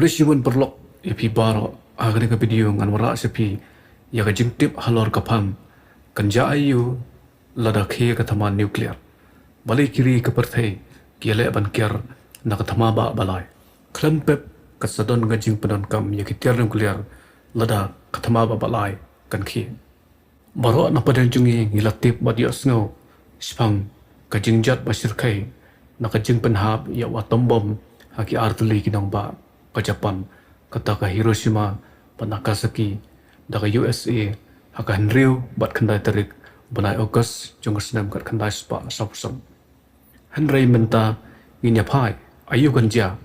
Polisi pun perlok ipi baro agni ka video ngan wara sepi ya ka jingtip halor kapam kanja ayu lada khe ka thama nuclear balik kiri ka perthai kiale ban kyar na ka thama ba balai klempep ka sadon ga jing padon kam ya ki tiar nuclear lada ka thama ba balai kan khi baro na padan jungi ngilatip badia sngo spang ka jingjat basir khai na ka jing penhap ya wa tombom haki artuli kinong ba ka Japan kata ka Hiroshima pa Nagasaki da ka USA haka Henryu bat khandai tarik banai August jong snam kat khandai spa sapsam Henry menta nginya phai ayu ganja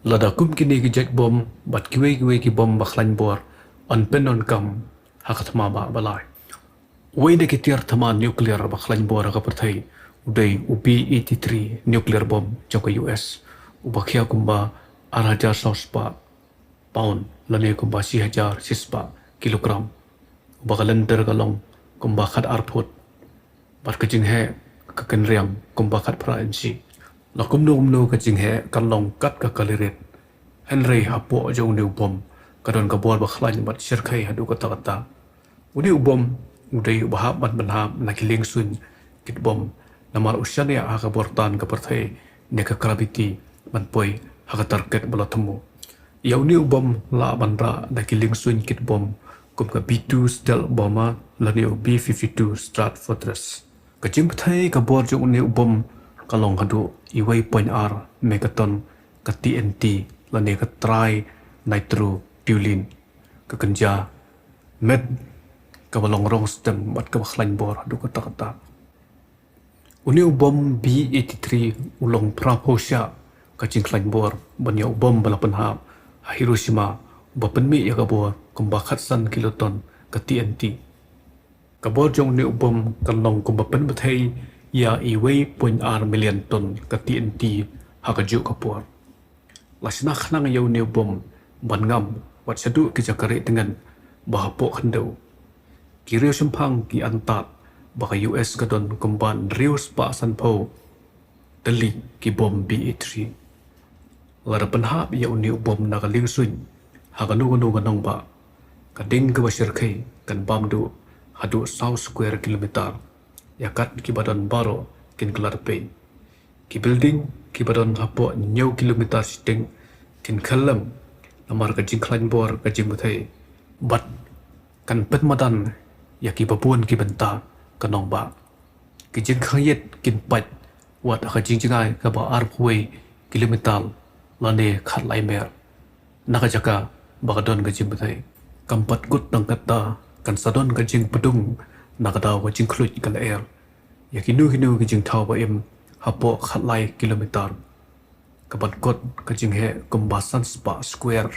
lada kum kini ki jet bom bat kiwe ki bom bakhlan bor on penon kam haka thama ba balai wei de ki tiar thama nuclear bakhlan bor ka perthai udai UB-83 nuclear bomb jong ka US ubakhia kumba 8,000 sospa pound lane kumba 6,000 sispa kilogram ubakalan tergalong kumba khat arput bat kajing he kakenriang kumba khat pra insi lakum no kajing he kalong kat ka kalirit Henry hapo jong ni bom kadon ka bor bakhlan bat sirkhai hadu kata kata udi ubom udai bahab ban banham nakiling sun kit bom namar usyania ha ka bortan ka perthai ne ka gravity ban poi haka target bala temu yau ni bom la bandra da killing swing kit bom kum ka B2 stealth bomber la ni B52 strat fortress ka jim thai ka bor jong ni bom kalong hadu iwai point r megaton ka TNT la ni ka try nitro toluene ka kanja med ka balong rong stem bat ka khlan bor hadu ka ta uni bom B83 ulong praposya kacing klain bor banya bom balapan ha Hiroshima bapenmi ya kabor kumbakat san kiloton ka TNT kabor jong ni bom kalong kumbapen bathai ya iwei point r million ton ka TNT ha ka ju kapor lasna khnang yau ni bom bangam wat sadu ki jakare dengan bahapo khandau kirio sempang ki antat baka US kadon kumban rius pa san pho tali ki bom B83 lara penhap ya uni bom na kaling sun haganu ganong ba kading ka basir khai kan bam du hadu south square kilometer yakat ki badan baro kin kelar pe ki building ki badan hapo nyau kilometer sting kin khalam namar ka jing khlain bor ka jing muthai bat kan pet madan ya ki babun ki benta kanong ba ki jing khayet kin pat wat ka jing jingai ka ba arpwe kilometer lane khat lai mer nakajaka bagadon ka jing bathai kampat gut nang kata kan sadon ka jing pedung nakadaw ka jing khlut kan air yakinu ka jing thau ba em hapo khat lai kilometer kabat kot ka jing he kumbasan spa square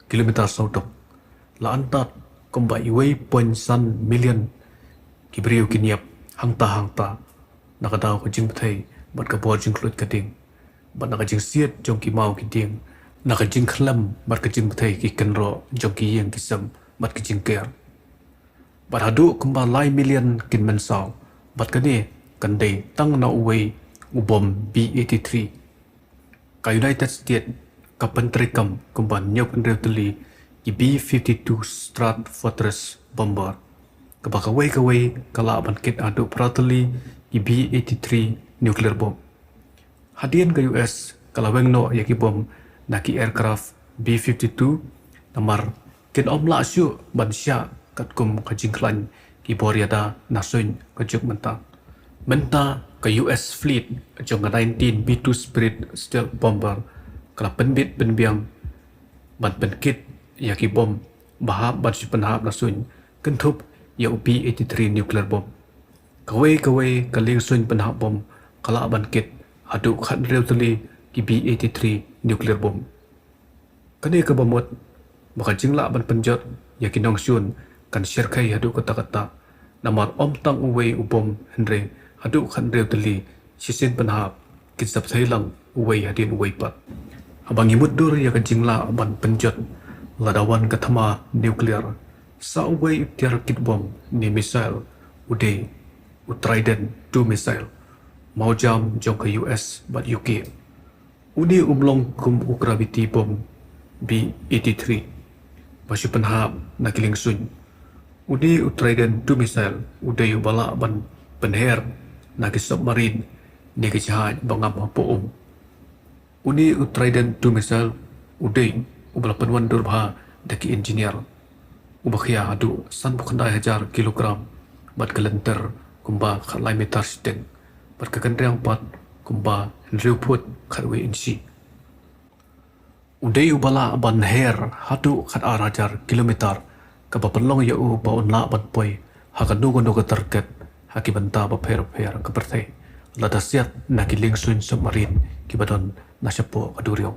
kilometer sautok la antat kumba iwei point san million kibriu kiniap hangta nakadaw ka jing bathai bat ka bor jing khlut ka ding bat nakajing siat jong ki mau ki ding nakajing khlam bat kajing bathai ki kanro jong ki yang kisam bat kajing ker bat hadu kumba lai million kin mensaw bat kani kandai tang na uwei ubom B83 ka United States ka pentrikam kumba nyok ndrewtli ki B52 strat fortress bomber ka bakawai kala ban kit adu pratli ki B83 nuclear bomb hadian ke US kalaweng no yaki bom naki aircraft B52 namar kin om la syu ban sya kat kum ka jingklan ki boriada nasun ka juk menta ka US fleet jong 19 B2 Spirit stealth bomber kala penbit penbiang ban penkit yaki bom bahab ban penhap nasun kentup ya B83 nuclear bomb kawai kaling sun penhap bom kala ban kit adu khat rew tali ki B83 nuclear bomb kani ka bomot maka jingla ban penjot yakinong syun kan share khai adu kata namar om tang uwei ubom Henry adu khat rew tali sisin penhap kisap thailang uwei hadin uwei pat abang imut dur ya kan jingla ban penjot ladawan kathama nuclear sa uwei tiar kit bom ni missile ude Trident 2 missile mau jam jong ke US bat UK uni umlong kum gravity bom B-83 masih penhap na kiling sun udi Trident 2 missile uday bala ban penher na ki submarine ni ki jahaj bangam hapoom uni Trident 2 missile uday ubala penwan durbha daki engineer ubakhya adu san bukhandai 1000 kilogram bat kalenter kumba khalai metar steng berkekendriang pat kumba riuput khatwe insi uday ubala ban her hadu khat arajar kilometer kapapelong ya u baun la ban poi hakanu gono ka target haki banta ba pher ke perthai ladasiat na kiling sun submarine kibadon na sapo kaduriong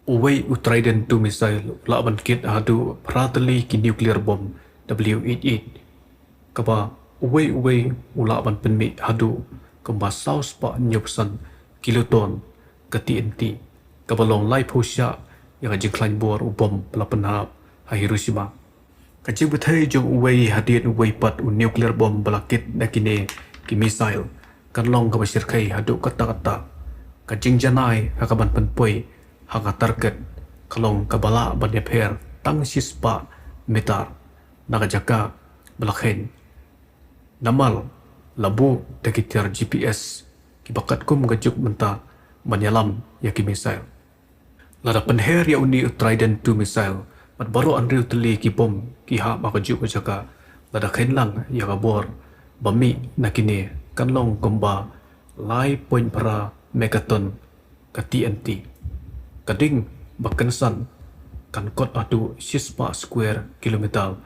uway Trident 2 missile la ban kit hadu pratali ki nuclear bomb W88 kaba uway ula ban penmi hadu kamba saus pa nyupsan kiloton ka TNT kabalong lai phusya yang jingklain bor bom pelapenhap ha Hiroshima kajing betai jong uway hadiat uway pat nuclear bomb balakit nakine ki missile kanlong ka basirkai hadu kata kajing janai hakaban penpoi haka target kalong kabala banyaper tang sispa metar nakajaka balakhen namal labu dakitir GPS kibakat kum gajuk menta menyalam yaki missile lada penher ya uni Trident 2 missile mat baru andriu teli ki bom ki ha makajuk jaka lada khenlang ya kabor bami nakine kanlong komba lai point para megaton ka TNT kading bakensan kan kot adu sispa square kilometer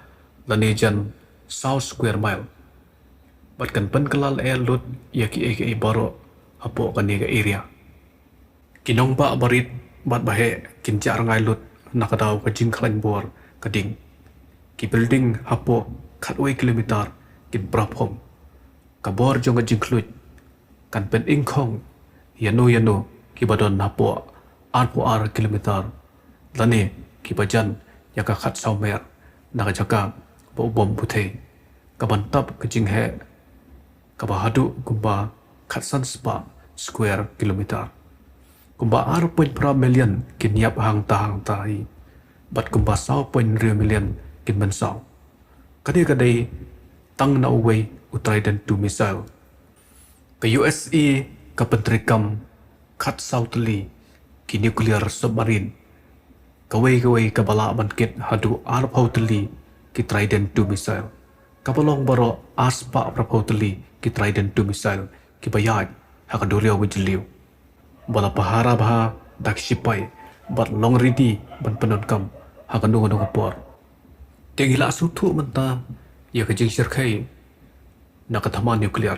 lanejan south square mile batkan penkelal lut yaki eke baro hapo kaniga area kinong ba barit bat bahe kincar ngai lut nakadaw ka jingklan bor kading ki building hapo khatway kilometer kin braphom kabor jong jingklut kan pen ingkhong yano ki badon hapo ar kilometer lane ki bajan yaka khat saumer nakajaka bo bom puthe kabantap kajing he kabahadu kumba khatsan spa square kilometer kumba 6.4 million kinyap hang tahi bat kumba 1.2 million kin mansau kadai tang na uway Trident 2 missile ka USA ka pentrikam khat sautli ki nuclear submarine kaway kabala bankit hadu arpautli ki Trident 2 missile kabalong baro aspa prapautli ki Trident 2 missile ki bayaj hakaduriaw wijliw bala pahara baha dakshipai bat long ridi ban penonkam hakanu por tegila sutu menta ya kajing sirkai nakathama nuclear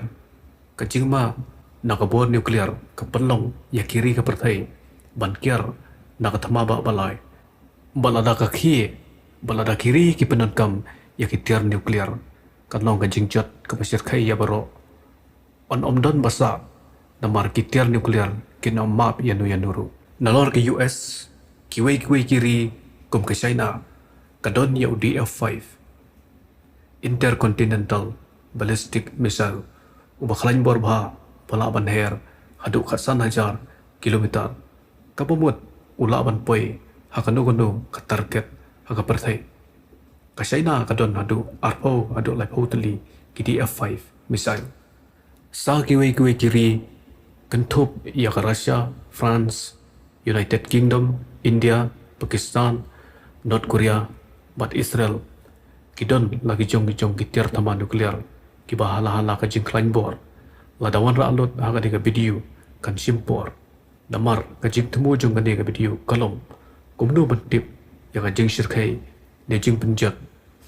kajing ma nakabor nuclear kapelong ya kiri ka perthai bankiar nakathama ba balai balada kiri ki penonkam ya kitir nuclear kanlong kajing jat ka sirkai ya baro on omdon basa namar kitir nuclear kina map yanuru nalor ke US kiway kiri kum ke China kadon ya DF5 intercontinental ballistic missile ubakhlain borbha pala banher hadu khatsan 1000 kilometer kapamut ula ban poi hakanu ka target haka perthai ka China kadon hadu arpo hadu lai teli ki DF5 missile sa kiway kiri kentup ya ke Russia, France, United Kingdom, India, Pakistan, North Korea, bat Israel. Kidon lagi jong kitir tama nuklear ki bahala-hala ka jingklain bor. Ladawan raalot haga diga video kan simpor. Damar ka jing temu jong ka diga video kalom. Kumno bentip ya ka jing sirkai ne jing penjat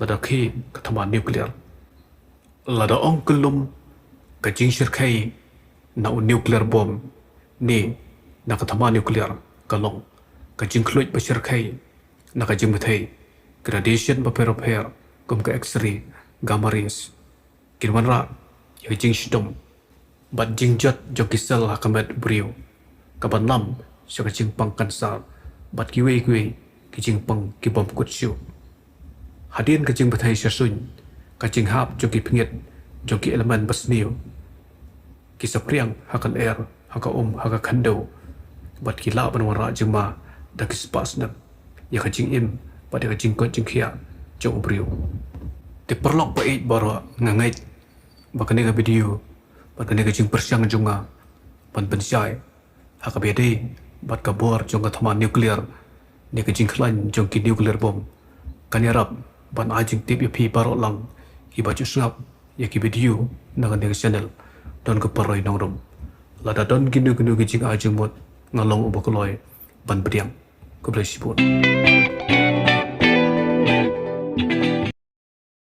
lada ki ka tama nuklear. Lada ong kelum ka jing sirkai na nuclear bomb ni nakatama nuclear kalong kajing kluit pasirkai nakajing betai gradation paper kum ka x-ray gamma rays kinwanra ya jing shidom bat jing jat jokisel hakamet brio kaban lam sa kajing pang kansar bat kiwe kajing pang kibom kutsyo hadin kajing betai sasun kajing hap joki pingit joki elemen basniyo kisah priang hakan haka haka kando bat kila banwara jema da kispas nam ya ka jing im pada ka jing ko jing khia jong brio te perlok ba it baro ngangai bakane ka video bakane ka jing persiang jonga pan pensai ha ka bede bat ka bor jong ka thama nuclear ne ka jing khlan jong ki nuclear bom kan yarap ban ajing tip ya phi baro lang hi ba chu snap ya ki video na ka ne channel don ka paroi nong rom lada don ginu ginu ki jing ajing mot ngalong ubakoloi ban bediang ko blai sibut